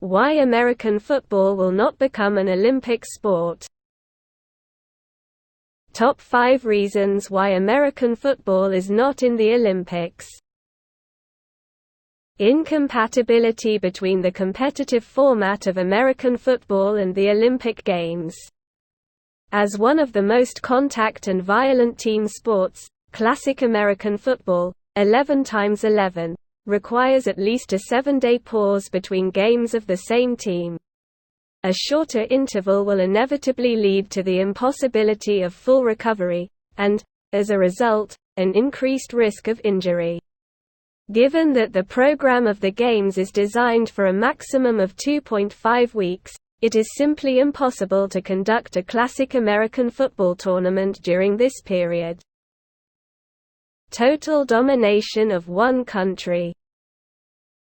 Why American football will not become an Olympic sport. Top 5 reasons why American football is not in the Olympics. Incompatibility between the competitive format of American football and the Olympic Games. As one of the most contact and violent team sports, classic American football, 11x11, requires at least a 7-day pause between games of the same team. A shorter interval will inevitably lead to the impossibility of full recovery, and, as a result, an increased risk of injury. Given that the program of the Games is designed for a maximum of 2.5 weeks, it is simply impossible to conduct a classic American football tournament during this period. Total domination of one country.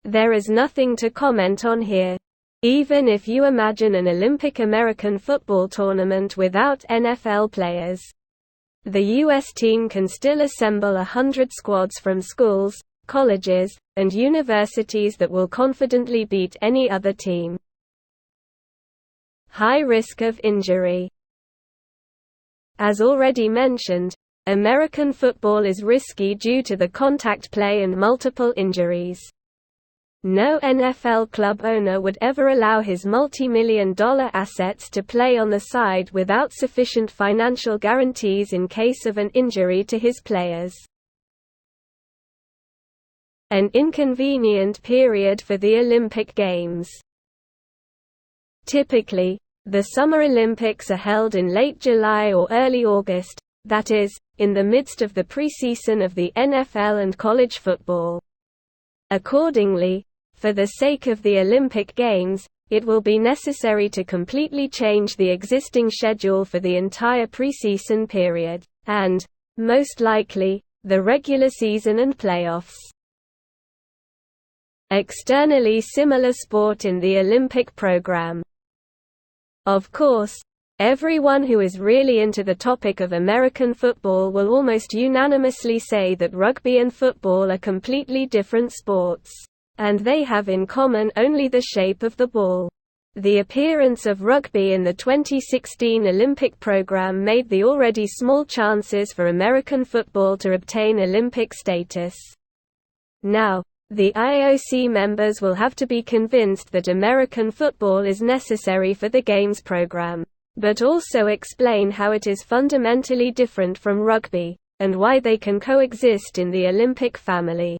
There is nothing to comment on here. Even if you imagine an Olympic American football tournament without NFL players, the U.S. team can still assemble 100 squads from schools, colleges, and universities that will confidently beat any other team. High risk of injury. As already mentioned, American football is risky due to the contact play and multiple injuries. No NFL club owner would ever allow his multi-million-dollar assets to play on the side without sufficient financial guarantees in case of an injury to his players. An inconvenient period for the Olympic Games. Typically, the Summer Olympics are held in late July or early August, that is, in the midst of the preseason of the NFL and college football. Accordingly, for the sake of the Olympic Games, it will be necessary to completely change the existing schedule for the entire preseason period, and, most likely, the regular season and playoffs. Externally similar sport in the Olympic program. Of course, everyone who is really into the topic of American football will almost unanimously say that rugby and football are completely different sports, and they have in common only the shape of the ball. The appearance of rugby in the 2016 Olympic program made the already small chances for American football to obtain Olympic status. Now, the IOC members will have to be convinced that American football is necessary for the Games program, but also explain how it is fundamentally different from rugby, and why they can coexist in the Olympic family.